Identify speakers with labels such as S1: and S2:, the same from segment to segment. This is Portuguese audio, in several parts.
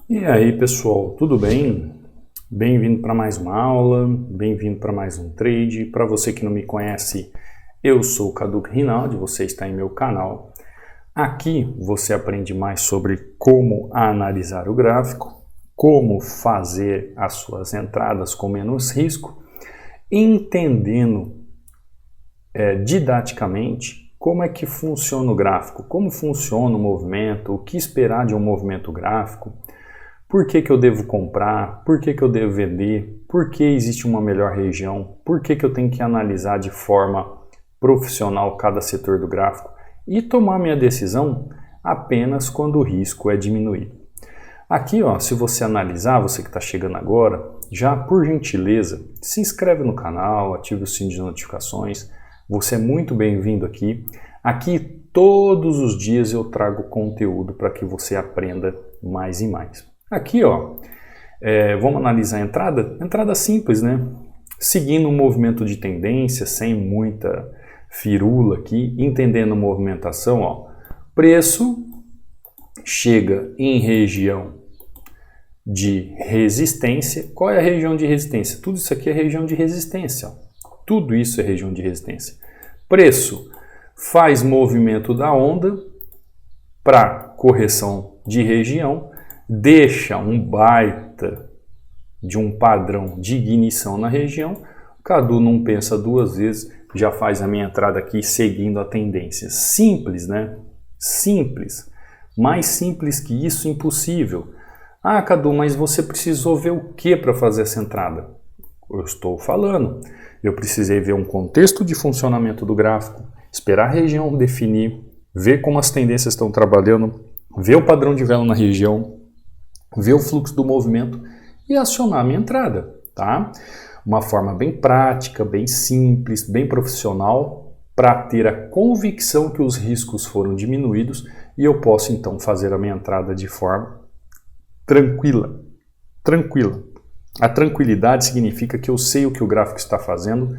S1: E aí pessoal, tudo bem? Bem-vindo para mais uma aula, bem-vindo para mais um trade. Para você que não me conhece, eu sou o Cadu Rinaldi, você está em meu canal. Aqui você aprende mais sobre como analisar o gráfico, como fazer as suas entradas com menos risco, entendendo didaticamente como é que funciona o gráfico, como funciona o movimento, o que esperar de um movimento gráfico. Por que eu devo comprar? Por que eu devo vender? Por que existe uma melhor região? Por que eu tenho que analisar de forma profissional cada setor do gráfico? E tomar minha decisão apenas quando o risco é diminuído. Aqui, ó, se você analisar, você que está chegando agora, já por gentileza, se inscreve no canal, ative o sininho de notificações. Você é muito bem-vindo aqui. Aqui todos os dias eu trago conteúdo para que você aprenda mais e mais. Aqui, ó, vamos analisar a entrada? Entrada simples, né? Seguindo um movimento de tendência, sem muita firula aqui, entendendo movimentação, ó. Preço chega em região de resistência. Qual é a região de resistência? Tudo isso aqui é região de resistência, ó. Tudo isso é região de resistência. Preço faz movimento da onda para correção de região, deixa um baita de um padrão de ignição na região. O Cadu não pensa duas vezes, já faz a minha entrada aqui seguindo a tendência. Simples, né? Simples. Mais simples que isso, impossível. Ah, Cadu, mas você precisou ver o que para fazer essa entrada? Eu estou falando. Eu precisei ver um contexto de funcionamento do gráfico, esperar a região definir, ver como as tendências estão trabalhando, ver o padrão de vela na região, ver o fluxo do movimento e acionar a minha entrada, tá? Uma forma bem prática, bem simples, bem profissional, para ter a convicção que os riscos foram diminuídos e eu posso então fazer a minha entrada de forma tranquila. Tranquila. A tranquilidade significa que eu sei o que o gráfico está fazendo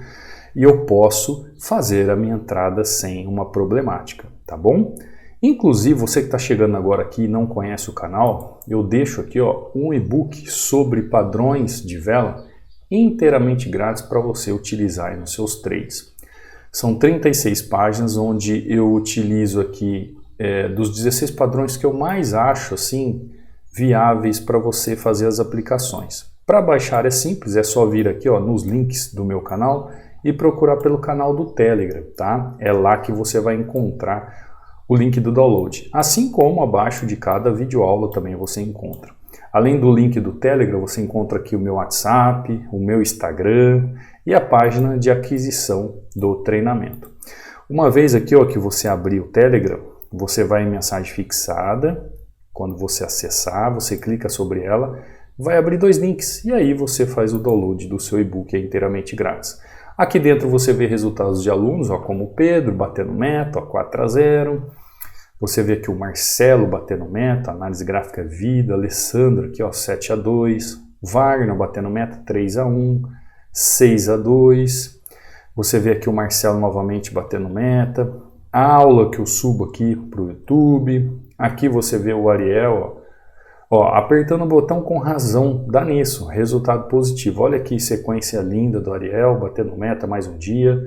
S1: e eu posso fazer a minha entrada sem uma problemática, tá bom? Inclusive, você que está chegando agora aqui e não conhece o canal, eu deixo aqui ó, um e-book sobre padrões de vela inteiramente grátis para você utilizar aí nos seus trades. São 36 páginas onde eu utilizo aqui dos 16 padrões que eu mais acho assim viáveis para você fazer as aplicações. Para baixar é simples, é só vir aqui ó, nos links do meu canal e procurar pelo canal do Telegram, tá? É lá que você vai encontrar o link do download. Assim como abaixo de cada videoaula também você encontra. Além do link do Telegram, você encontra aqui o meu WhatsApp, o meu Instagram e a página de aquisição do treinamento. Uma vez aqui ó, que você abrir o Telegram, você vai em mensagem fixada. Quando você acessar, você clica sobre ela, vai abrir dois links e aí você faz o download do seu e-book inteiramente grátis. Aqui dentro você vê resultados de alunos, ó, como o Pedro batendo meta, 4-0. Você vê aqui o Marcelo batendo meta, análise gráfica vida, Alessandro aqui, ó, 7-2, Wagner batendo meta, 3-1, 6-2. Você vê aqui o Marcelo novamente batendo meta, a aula que eu subo aqui para o YouTube. Aqui você vê o Ariel, ó, apertando o botão com razão, dá nisso, resultado positivo. Olha que sequência linda do Ariel, batendo meta mais um dia.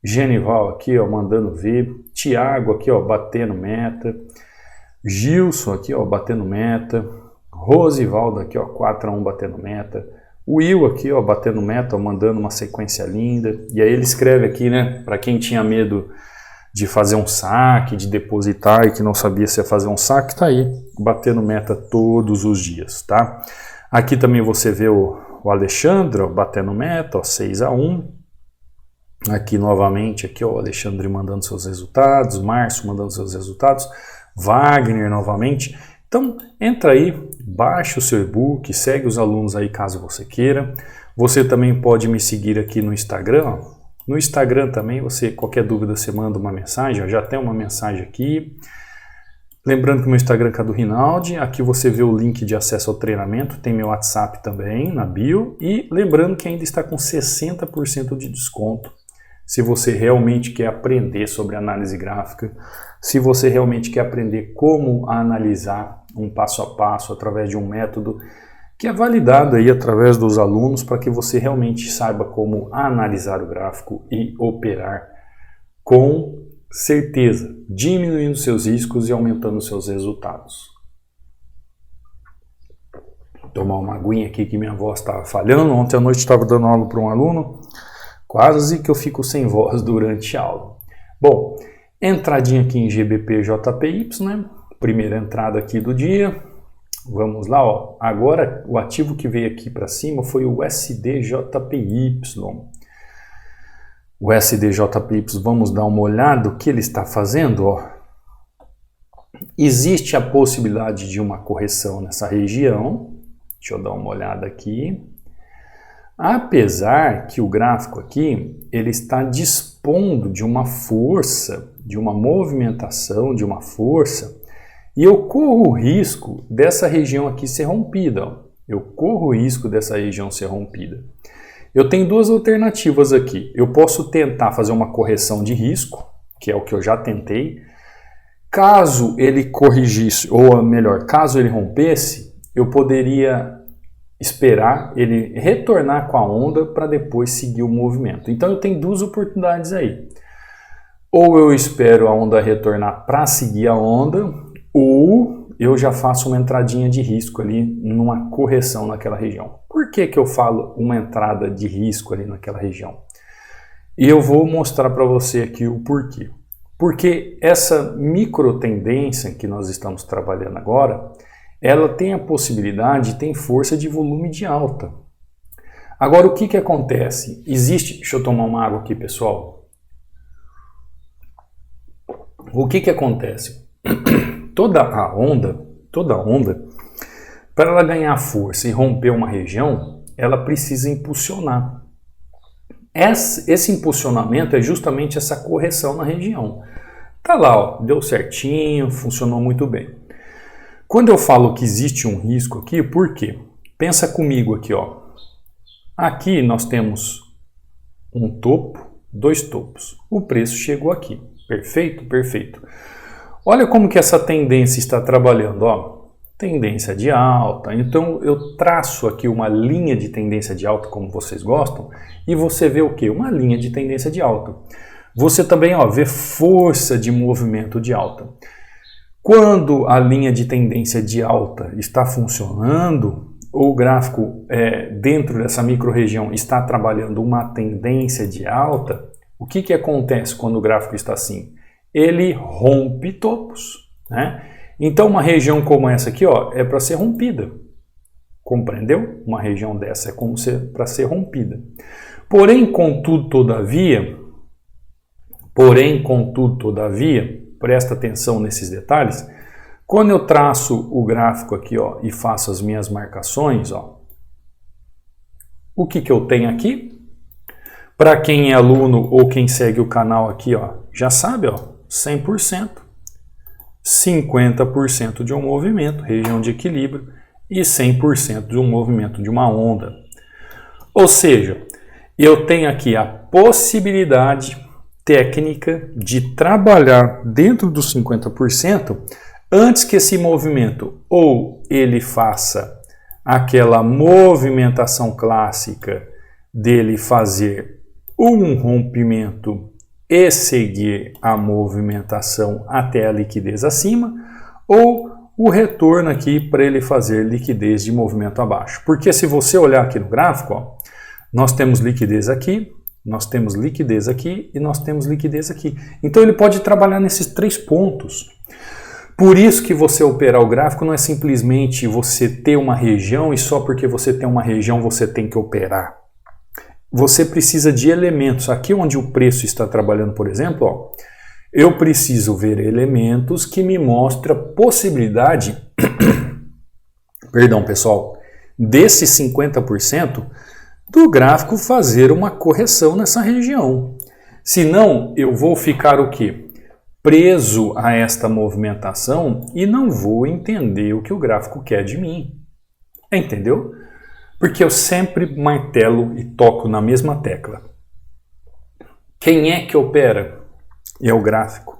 S1: Genival aqui, ó, mandando ver. Thiago aqui, ó, batendo meta. Gilson aqui, ó, batendo meta. Rosivaldo aqui, ó, 4-1 batendo meta. O Will aqui, ó, batendo meta, ó, mandando uma sequência linda. E aí ele escreve aqui, né, para quem tinha medo de fazer um saque, de depositar e que não sabia se ia fazer um saque, tá aí, batendo meta todos os dias, tá? Aqui também você vê o Alexandre, ó, batendo meta, ó, 6-1. Aqui novamente, aqui, ó, o Alexandre mandando seus resultados, Márcio mandando seus resultados, Wagner novamente. Então, entra aí, baixa o seu e-book, segue os alunos aí caso você queira. Você também pode me seguir aqui no Instagram, ó. No Instagram também, qualquer dúvida você manda uma mensagem, ó, já tem uma mensagem aqui. Lembrando que o meu Instagram é Cadu Rinaldi, aqui você vê o link de acesso ao treinamento, tem meu WhatsApp também na bio. E lembrando que ainda está com 60% de desconto. Se você realmente quer aprender sobre análise gráfica, se você realmente quer aprender como analisar um passo a passo através de um método que é validado aí através dos alunos para que você realmente saiba como analisar o gráfico e operar com certeza, diminuindo seus riscos e aumentando seus resultados. Vou tomar uma aguinha aqui que minha voz estava falhando. Ontem à noite estava dando aula para um aluno, quase que eu fico sem voz durante a aula. Bom, entradinha aqui em GBP/JPY, né? Primeira entrada aqui do dia. Vamos lá, ó. Agora o ativo que veio aqui para cima foi o USD/JPY. O USD/JPY, vamos dar uma olhada o que ele está fazendo, ó. Existe a possibilidade de uma correção nessa região. Deixa eu dar uma olhada aqui. Apesar que o gráfico aqui, ele está dispondo de uma força, de uma movimentação, de uma força, e eu corro o risco dessa região aqui ser rompida. Ó. Eu corro o risco dessa região ser rompida. Eu tenho duas alternativas aqui. Eu posso tentar fazer uma correção de risco, que é o que eu já tentei. Caso ele corrigisse, ou melhor, caso ele rompesse, eu poderia esperar ele retornar com a onda para depois seguir o movimento. Então eu tenho duas oportunidades aí. Ou eu espero a onda retornar para seguir a onda, ou eu já faço uma entradinha de risco ali numa correção naquela região. Por que que eu falo uma entrada de risco ali naquela região? E eu vou mostrar para você aqui o porquê. Porque essa micro tendência que nós estamos trabalhando agora, ela tem a possibilidade, tem força de volume de alta. Agora o que que acontece? Existe, deixa eu tomar uma água aqui, pessoal. O que que acontece? Toda onda, para ela ganhar força e romper uma região, ela precisa impulsionar. Esse impulsionamento é justamente essa correção na região. Tá lá, ó, deu certinho, funcionou muito bem. Quando eu falo que existe um risco aqui, por quê? Pensa comigo aqui, ó. Aqui nós temos um topo, dois topos. O preço chegou aqui. Perfeito? Perfeito. Olha como que essa tendência está trabalhando, ó. Tendência de alta. Então eu traço aqui uma linha de tendência de alta, como vocês gostam, e você vê o quê? Uma linha de tendência de alta. Você também, ó, vê força de movimento de alta. Quando a linha de tendência de alta está funcionando, ou o gráfico dentro dessa micro-região está trabalhando uma tendência de alta, o que que acontece quando o gráfico está assim? Ele rompe topos, né? Então uma região como essa aqui, ó, é para ser rompida. Compreendeu? Uma região dessa é como para ser rompida. Porém, contudo, todavia, presta atenção nesses detalhes, quando eu traço o gráfico aqui, ó, e faço as minhas marcações, ó, o que que eu tenho aqui? Para quem é aluno ou quem segue o canal aqui, ó, já sabe, ó, 100%, 50% de um movimento, região de equilíbrio, e 100% de um movimento de uma onda. Ou seja, eu tenho aqui a possibilidade técnica de trabalhar dentro dos 50% antes que esse movimento ou ele faça aquela movimentação clássica dele fazer um rompimento e seguir a movimentação até a liquidez acima, ou o retorno aqui para ele fazer liquidez de movimento abaixo. Porque se você olhar aqui no gráfico, ó, nós temos liquidez aqui, nós temos liquidez aqui e nós temos liquidez aqui. Então ele pode trabalhar nesses três pontos. Por isso que você operar o gráfico não é simplesmente você ter uma região e só porque você tem uma região você tem que operar. Você precisa de elementos. Aqui onde o preço está trabalhando, por exemplo, ó, eu preciso ver elementos que me mostram a possibilidade, perdão pessoal, desse 50% do gráfico fazer uma correção nessa região. Senão eu vou ficar o quê? Preso a esta movimentação e não vou entender o que o gráfico quer de mim. Entendeu? Porque eu sempre martelo e toco na mesma tecla. Quem é que opera? É o gráfico.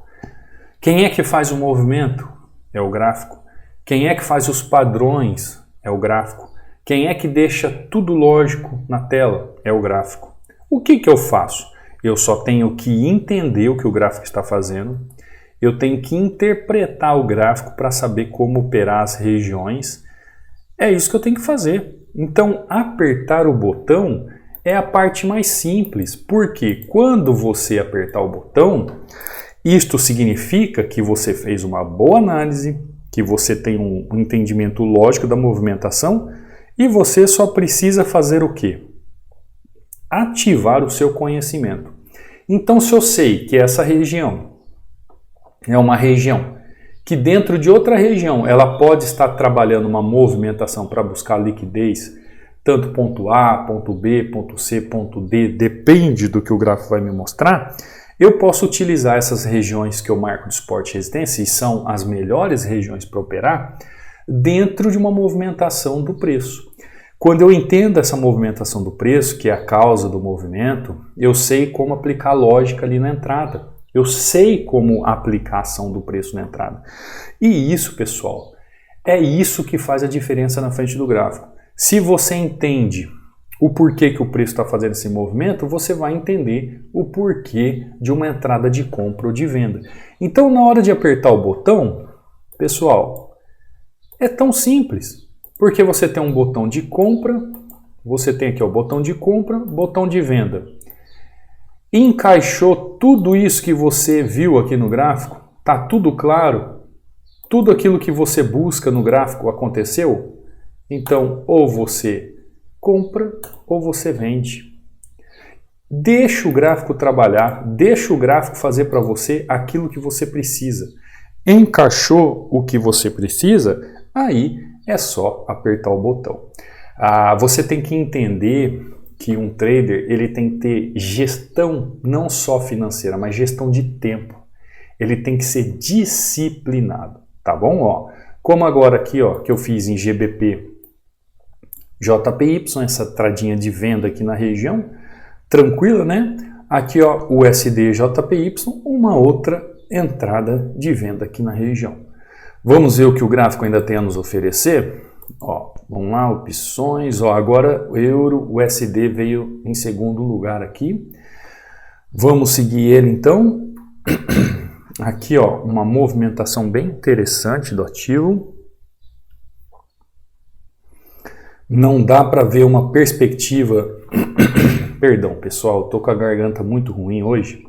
S1: Quem é que faz o movimento? É o gráfico. Quem é que faz os padrões? É o gráfico. Quem é que deixa tudo lógico na tela? É o gráfico. O que eu faço? Eu só tenho que entender o que o gráfico está fazendo. Eu tenho que interpretar o gráfico para saber como operar as regiões. É isso que eu tenho que fazer. Então, apertar o botão é a parte mais simples, porque quando você apertar o botão, isto significa que você fez uma boa análise, que você tem um entendimento lógico da movimentação e você só precisa fazer o quê? Ativar o seu conhecimento. Então, se eu sei que essa região é uma região que dentro de outra região ela pode estar trabalhando uma movimentação para buscar liquidez, tanto ponto A, ponto B, ponto C, ponto D, depende do que o gráfico vai me mostrar, eu posso utilizar essas regiões que eu marco de suporte e resistência, e são as melhores regiões para operar, dentro de uma movimentação do preço. Quando eu entendo essa movimentação do preço, que é a causa do movimento, eu sei como aplicar lógica ali na entrada. Eu sei como aplicar a ação do preço na entrada. E isso, pessoal, é isso que faz a diferença na frente do gráfico. Se você entende o porquê que o preço está fazendo esse movimento, você vai entender o porquê de uma entrada de compra ou de venda. Então, na hora de apertar o botão, pessoal, é tão simples. Porque você tem um botão de compra, você tem aqui o botão de compra, botão de venda. Encaixou tudo isso que você viu aqui no gráfico? Tá tudo claro? Tudo aquilo que você busca no gráfico aconteceu? Então, ou você compra ou você vende. Deixa o gráfico trabalhar, deixa o gráfico fazer para você aquilo que você precisa. Encaixou o que você precisa? Aí é só apertar o botão. Você tem que entender que um trader ele tem que ter gestão não só financeira, mas gestão de tempo. Ele tem que ser disciplinado, tá bom? Ó, como agora aqui, ó, que eu fiz em GBP JPY, essa entradinha de venda aqui na região, tranquila, né? Aqui, ó, USD JPY, uma outra entrada de venda aqui na região. Vamos ver o que o gráfico ainda tem a nos oferecer? Ó, vamos lá, opções. Ó, agora o euro, o USD veio em segundo lugar aqui. Vamos seguir ele então. Aqui, ó, uma movimentação bem interessante do ativo. Não dá para ver uma perspectiva. Perdão, pessoal, estou com a garganta muito ruim hoje.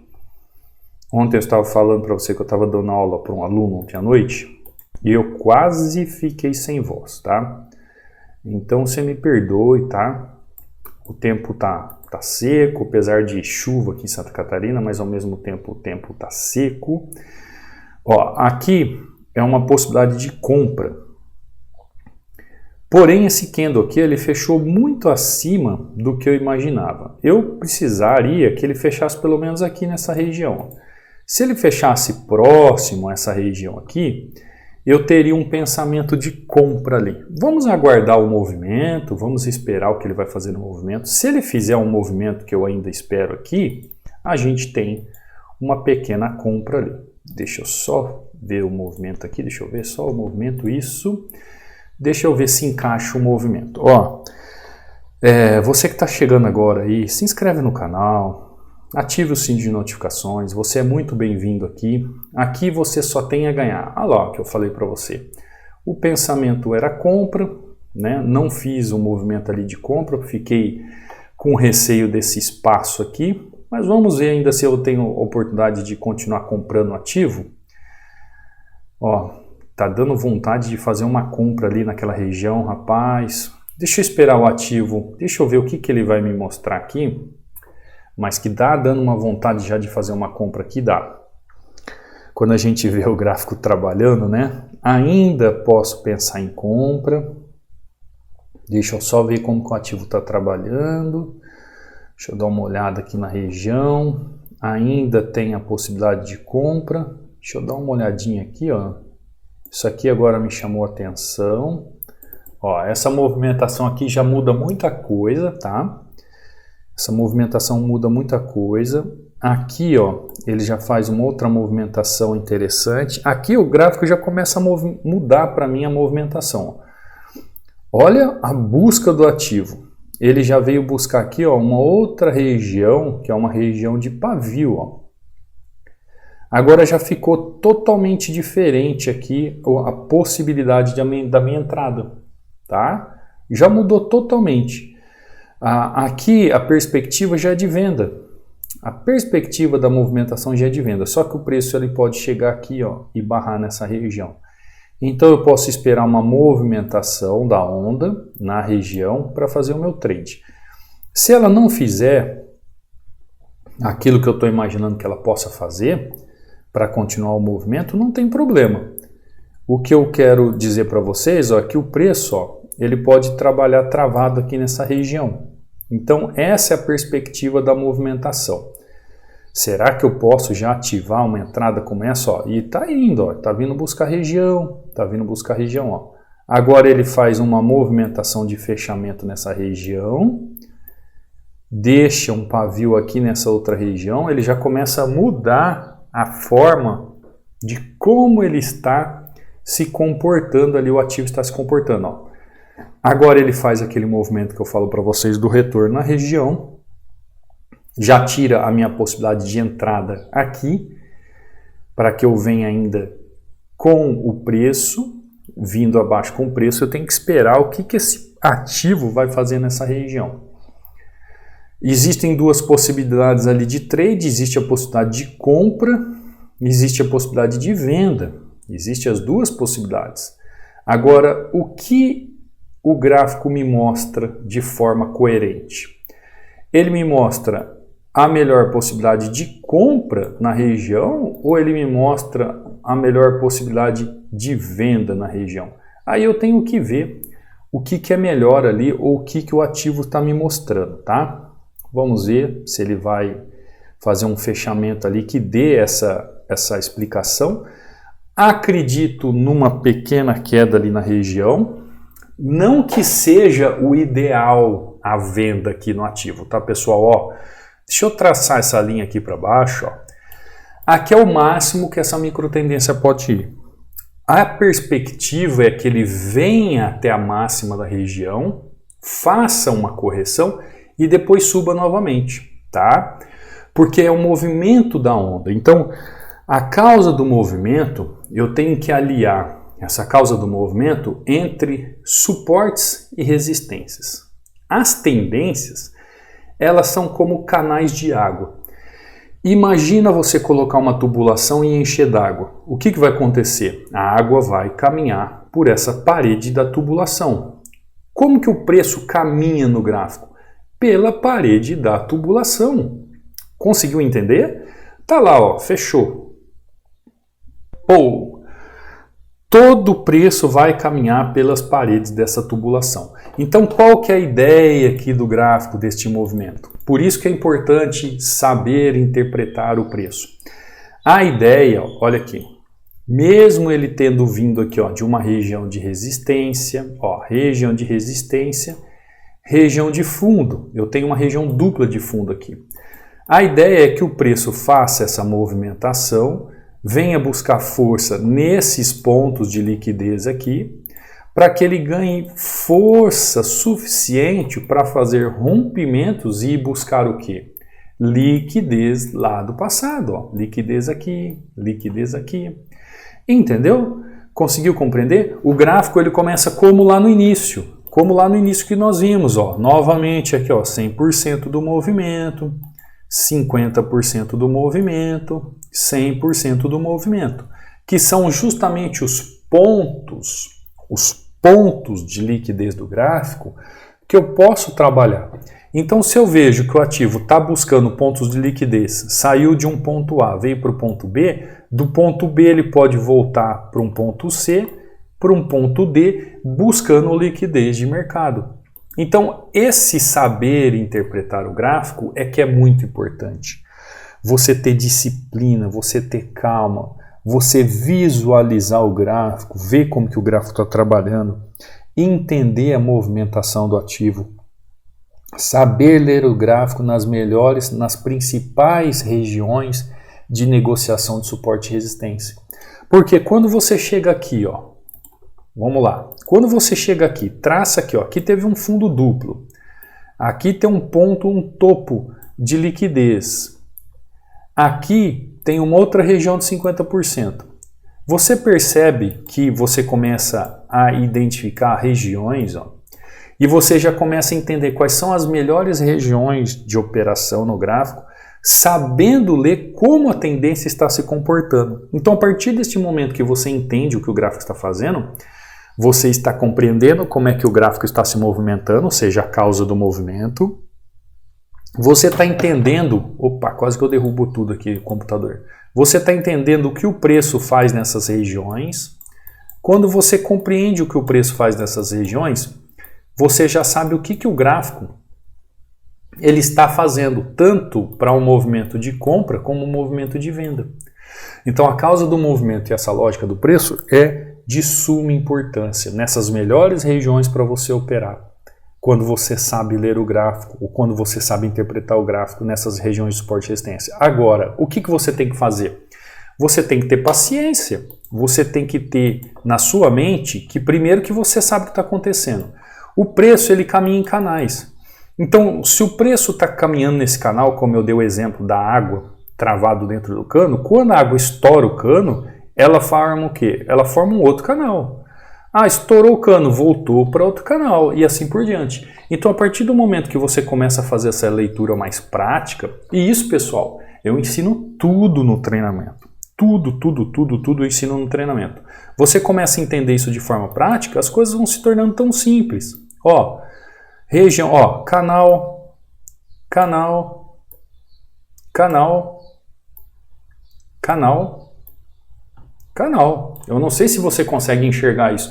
S1: Ontem eu estava falando para você que eu estava dando aula para um aluno ontem à noite. E eu quase fiquei sem voz, tá? Então você me perdoe, tá? O tempo tá seco, apesar de chuva aqui em Santa Catarina, mas ao mesmo tempo o tempo tá seco. Ó, aqui é uma possibilidade de compra. Porém, esse candle aqui, ele fechou muito acima do que eu imaginava. Eu precisaria que ele fechasse pelo menos aqui nessa região. Se ele fechasse próximo a essa região aqui, eu teria um pensamento de compra ali. Vamos aguardar o movimento, vamos esperar o que ele vai fazer no movimento. Se ele fizer um movimento que eu ainda espero aqui, a gente tem uma pequena compra ali. Deixa eu só ver o movimento aqui, deixa eu ver só o movimento, isso. Deixa eu ver se encaixa o movimento. Ó, você que está chegando agora aí, se inscreve no canal. Ative o sininho de notificações, você é muito bem-vindo aqui. Aqui você só tem a ganhar. Olha lá o que eu falei para você. O pensamento era compra, né? Não fiz o movimento ali de compra, fiquei com receio desse espaço aqui. Mas vamos ver ainda se eu tenho oportunidade de continuar comprando ativo. Ó, tá dando vontade de fazer uma compra ali naquela região, rapaz. Deixa eu esperar o ativo, deixa eu ver o que ele vai me mostrar aqui. Mas que dá dando uma vontade já de fazer uma compra aqui, dá. Quando a gente vê o gráfico trabalhando, né? Ainda posso pensar em compra. Deixa eu só ver como que o ativo está trabalhando. Deixa eu dar uma olhada aqui na região. Ainda tem a possibilidade de compra. Deixa eu dar uma olhadinha aqui, ó. Isso aqui agora me chamou a atenção. Ó, essa movimentação aqui já muda muita coisa, tá? Essa movimentação muda muita coisa. aqui, ó, ele já faz uma outra movimentação interessante. Aqui o gráfico já começa a mudar para mim a movimentação. Olha a busca do ativo. Ele já veio buscar aqui, ó, uma outra região, que é uma região de pavio, ó. Agora já ficou totalmente diferente aqui a possibilidade da minha entrada, tá? Já mudou totalmente. Aqui a perspectiva já é de venda. A perspectiva da movimentação já é de venda, só que o preço ele pode chegar aqui, ó, e barrar nessa região. Então eu posso esperar uma movimentação da onda na região para fazer o meu trade. Se ela não fizer aquilo que eu estou imaginando que ela possa fazer para continuar o movimento, não tem problema. O que eu quero dizer para vocês, ó, é que o preço, ó, ele pode trabalhar travado aqui nessa região. Então essa é a perspectiva da movimentação. Será que eu posso já ativar uma entrada como essa? Ó? E está indo, está vindo buscar região, ó. Agora ele faz uma movimentação de fechamento nessa região, deixa um pavio aqui nessa outra região, ele já começa a mudar a forma de como ele está se comportando ali, o ativo está se comportando. Ó. Agora ele faz aquele movimento que eu falo para vocês do retorno na região, já tira a minha possibilidade de entrada aqui, para que eu venha ainda com o preço, vindo abaixo com o preço, eu tenho que esperar o que esse ativo vai fazer nessa região. Existem duas possibilidades ali de trade, existe a possibilidade de compra, existe a possibilidade de venda, existem as duas possibilidades. Agora, o que o gráfico me mostra de forma coerente? Ele me mostra a melhor possibilidade de compra na região ou ele me mostra a melhor possibilidade de venda na região? Aí eu tenho que ver o que é melhor ali ou o que o ativo está me mostrando, tá? Vamos ver se ele vai fazer um fechamento ali que dê essa explicação. Acredito numa pequena queda ali na região, não que seja o ideal a venda aqui no ativo, tá pessoal? Ó, deixa eu traçar essa linha aqui para baixo. Ó. Aqui é o máximo que essa microtendência pode ir. A perspectiva é que ele venha até a máxima da região, faça uma correção e depois suba novamente, tá? Porque é o movimento da onda. Então, a causa do movimento, eu tenho que aliar essa causa do movimento entre suportes e resistências. As tendências, elas são como canais de água. Imagina você colocar uma tubulação e encher d'água. O que vai acontecer? A água vai caminhar por essa parede da tubulação. Como que o preço caminha no gráfico? Pela parede da tubulação. Conseguiu entender? Tá lá, ó, fechou. Ou todo o preço vai caminhar pelas paredes dessa tubulação. Então, qual que é a ideia aqui do gráfico deste movimento? Por isso que é importante saber interpretar o preço. A ideia, olha aqui, mesmo ele tendo vindo aqui, ó, de uma região de resistência, ó, região de resistência, região de fundo. Eu tenho uma região dupla de fundo aqui. A ideia é que o preço faça essa movimentação, venha buscar força nesses pontos de liquidez aqui, para que ele ganhe força suficiente para fazer rompimentos e buscar o quê? Liquidez lá do passado. Ó. Liquidez aqui, liquidez aqui. Entendeu? Conseguiu compreender? O gráfico ele começa como lá no início. Como lá no início que nós vimos, ó, novamente aqui, ó, 100% do movimento, 50% do movimento, 100% do movimento, que são justamente os pontos de liquidez do gráfico que eu posso trabalhar. Então, se eu vejo que o ativo está buscando pontos de liquidez, saiu de um ponto A, veio para o ponto B, do ponto B ele pode voltar para um ponto C, para um ponto D, buscando liquidez de mercado. Então, esse saber interpretar o gráfico é que é muito importante. Você ter disciplina, você ter calma, você visualizar o gráfico, ver como que o gráfico está trabalhando, entender a movimentação do ativo. Saber ler o gráfico nas principais regiões de negociação de suporte e resistência. Porque quando você chega aqui, ó, vamos lá, quando você chega aqui, traça aqui, ó, aqui teve um fundo duplo, aqui tem um ponto, um topo de liquidez, aqui tem uma outra região de 50%. Você percebe que você começa a identificar regiões, ó, e você já começa a entender quais são as melhores regiões de operação no gráfico, sabendo ler como a tendência está se comportando. Então, a partir deste momento que você entende o que o gráfico está fazendo, você está compreendendo como é que o gráfico está se movimentando, ou seja, a causa do movimento. Você está entendendo... Opa, quase que eu derrubo tudo aqui no computador. Você está entendendo o que o preço faz nessas regiões. Quando você compreende o que o preço faz nessas regiões, você já sabe o que o gráfico ele está fazendo, tanto para um movimento de compra como um movimento de venda. Então a causa do movimento e essa lógica do preço é de suma importância nessas melhores regiões para você operar. Quando você sabe ler o gráfico ou quando você sabe interpretar o gráfico nessas regiões de suporte e resistência. Agora, o que você tem que fazer? Você tem que ter paciência. Você tem que ter na sua mente que primeiro que você sabe o que está acontecendo. O preço ele caminha em canais. Então, se o preço está caminhando nesse canal, como eu dei o exemplo da água travado dentro do cano, quando a água estoura o cano, ela forma o quê? Ela forma um outro canal. Ah, estourou o cano, voltou para outro canal e assim por diante. Então, a partir do momento que você começa a fazer essa leitura mais prática, e isso, pessoal, eu ensino tudo no treinamento. Tudo eu ensino no treinamento. Você começa a entender isso de forma prática, as coisas vão se tornando tão simples. Ó, região, ó, canal. Eu não sei se você consegue enxergar isso.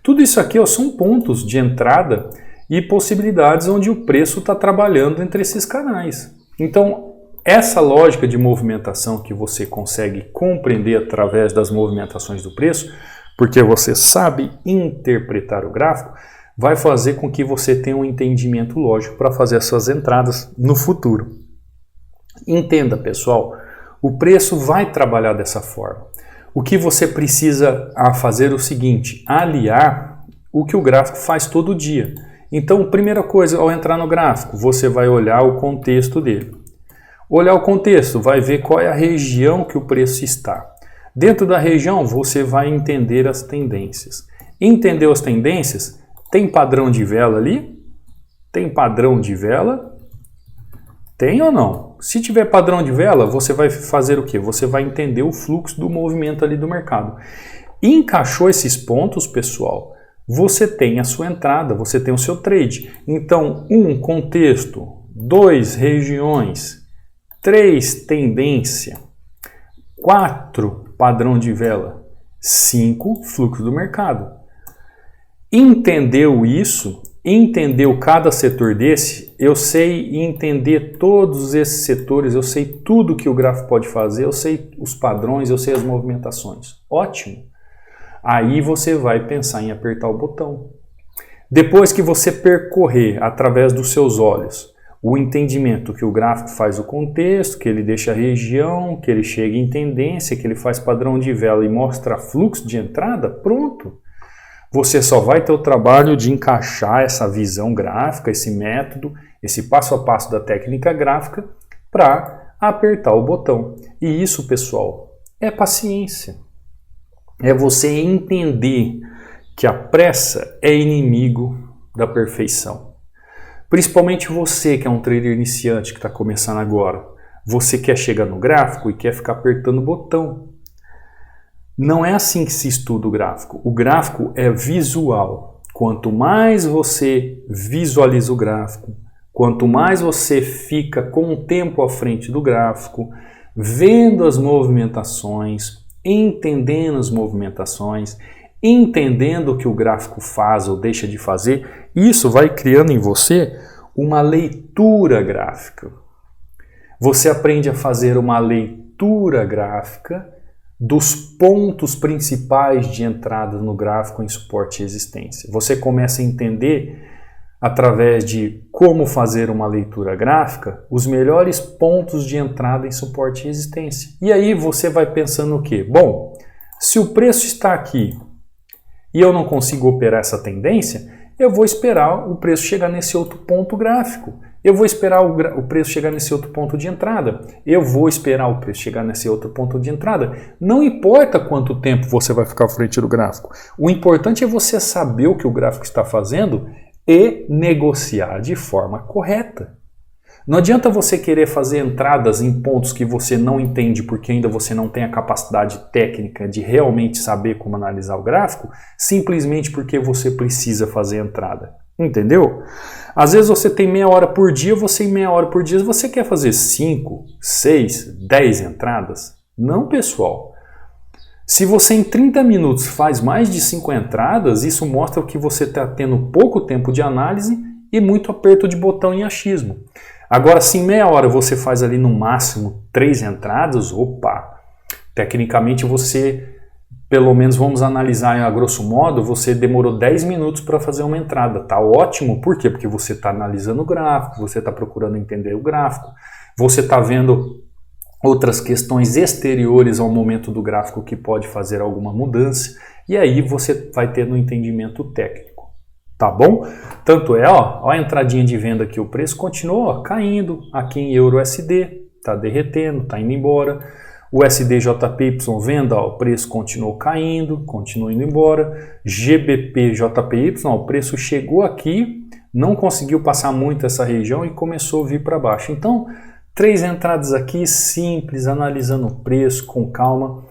S1: Tudo isso aqui ó, são pontos de entrada e possibilidades onde o preço está trabalhando entre esses canais. Então, essa lógica de movimentação que você consegue compreender através das movimentações do preço, porque você sabe interpretar o gráfico, vai fazer com que você tenha um entendimento lógico para fazer as suas entradas no futuro. Entenda, pessoal, o preço vai trabalhar dessa forma. O que você precisa fazer é o seguinte, aliar o que o gráfico faz todo dia. Então, primeira coisa, ao entrar no gráfico, você vai olhar o contexto dele. Olhar o contexto, vai ver qual é a região que o preço está. Dentro da região, você vai entender as tendências. Entendeu as tendências? Tem padrão de vela ali? Tem padrão de vela? Tem ou não? Se tiver padrão de vela, você vai fazer o quê? Você vai entender o fluxo do movimento ali do mercado. Encaixou esses pontos, pessoal, você tem a sua entrada, você tem o seu trade. Então, 1, contexto, 2, regiões, 3, tendência, 4, padrão de vela, 5, fluxo do mercado. Entendeu isso? Entendeu cada setor desse? Eu sei entender todos esses setores, eu sei tudo que o gráfico pode fazer, eu sei os padrões, eu sei as movimentações. Ótimo! Aí você vai pensar em apertar o botão. Depois que você percorrer através dos seus olhos o entendimento que o gráfico faz o contexto, que ele deixa a região, que ele chega em tendência, que ele faz padrão de vela e mostra fluxo de entrada, pronto! Você só vai ter o trabalho de encaixar essa visão gráfica, esse método, esse passo a passo da técnica gráfica para apertar o botão. E isso, pessoal, é paciência. É você entender que a pressa é inimigo da perfeição. Principalmente você que é um trader iniciante que está começando agora. Você quer chegar no gráfico e quer ficar apertando o botão. Não é assim que se estuda o gráfico. O gráfico é visual. Quanto mais você visualiza o gráfico, quanto mais você fica com o tempo à frente do gráfico, vendo as movimentações, entendendo as movimentações, entendendo o que o gráfico faz ou deixa de fazer, isso vai criando em você uma leitura gráfica. Você aprende a fazer uma leitura gráfica dos pontos principais de entrada no gráfico em suporte e resistência. Você começa a entender através de como fazer uma leitura gráfica, os melhores pontos de entrada em suporte e resistência. E aí você vai pensando o quê? Bom, se o preço está aqui e eu não consigo operar essa tendência, eu vou esperar o preço chegar nesse outro ponto gráfico. Eu vou esperar o preço chegar nesse outro ponto de entrada. Eu vou esperar o preço chegar nesse outro ponto de entrada. Não importa quanto tempo você vai ficar à frente do gráfico. O importante é você saber o que o gráfico está fazendo e negociar de forma correta. Não adianta você querer fazer entradas em pontos que você não entende porque ainda você não tem a capacidade técnica de realmente saber como analisar o gráfico, simplesmente porque você precisa fazer entrada. Entendeu? Às vezes você tem meia hora por dia, você em meia hora por dia você quer fazer 5, 6, 10 entradas? Não, pessoal. Se você em 30 minutos faz mais de 5 entradas, isso mostra que você está tendo pouco tempo de análise e muito aperto de botão em achismo. Agora, se em meia hora você faz ali no máximo 3 entradas, opa, tecnicamente você, pelo menos vamos analisar a grosso modo, você demorou 10 minutos para fazer uma entrada. Tá ótimo, por quê? Porque você está analisando o gráfico, você está procurando entender o gráfico, você está vendo outras questões exteriores ao momento do gráfico que pode fazer alguma mudança, e aí você vai ter um entendimento técnico. Tá bom? Tanto é, ó a entradinha de venda aqui, o preço continuou caindo aqui em EURUSD, tá derretendo, tá indo embora. O SDJPY venda, ó, o preço continuou caindo, continua indo embora. GBPJPY, ó, o preço chegou aqui, não conseguiu passar muito essa região e começou a vir para baixo. Então, 3 entradas aqui simples, analisando o preço com calma,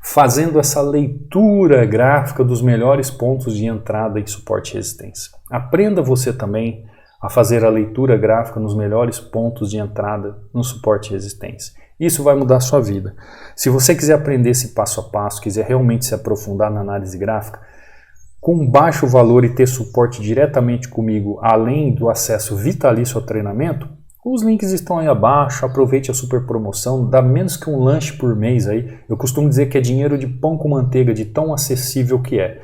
S1: fazendo essa leitura gráfica dos melhores pontos de entrada em suporte e resistência. Aprenda você também a fazer a leitura gráfica nos melhores pontos de entrada no suporte e resistência. Isso vai mudar a sua vida. Se você quiser aprender esse passo a passo, quiser realmente se aprofundar na análise gráfica, com baixo valor e ter suporte diretamente comigo, além do acesso vitalício ao treinamento, os links estão aí abaixo, aproveite a super promoção, dá menos que um lanche por mês aí. Eu costumo dizer que é dinheiro de pão com manteiga, de tão acessível que é.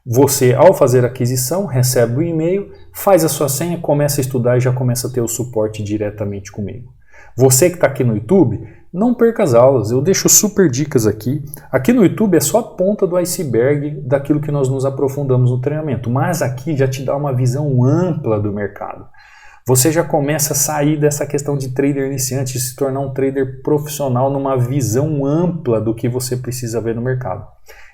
S1: Você, ao fazer a aquisição, recebe o e-mail, faz a sua senha, começa a estudar e já começa a ter o suporte diretamente comigo. Você que está aqui no YouTube, não perca as aulas, eu deixo super dicas aqui. Aqui no YouTube é só a ponta do iceberg daquilo que nós nos aprofundamos no treinamento, mas aqui já te dá uma visão ampla do mercado. Você já começa a sair dessa questão de trader iniciante e se tornar um trader profissional numa visão ampla do que você precisa ver no mercado.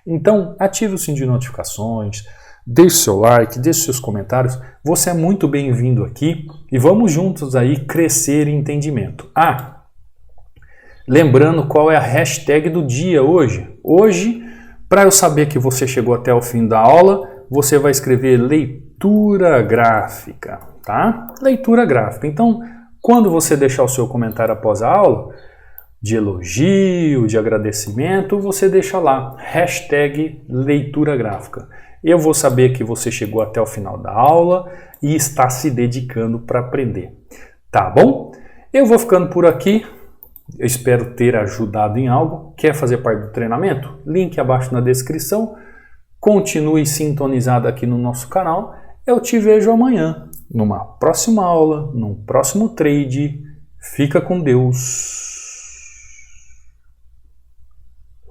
S1: Então, ative o sininho de notificações, deixe seu like, deixe seus comentários. Você é muito bem-vindo aqui e vamos juntos aí crescer em entendimento. Lembrando qual é a hashtag do dia hoje. Hoje, para eu saber que você chegou até o fim da aula, você vai escrever leitura gráfica. Tá? Leitura gráfica. Então, quando você deixar o seu comentário após a aula, de elogio, de agradecimento, você deixa lá, hashtag leitura gráfica. Eu vou saber que você chegou até o final da aula e está se dedicando para aprender. Tá bom? Eu vou ficando por aqui. Eu espero ter ajudado em algo. Quer fazer parte do treinamento? Link abaixo na descrição. Continue sintonizado aqui no nosso canal. Eu te vejo amanhã, numa próxima aula, num próximo trade. Fica com Deus.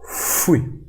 S1: Fui.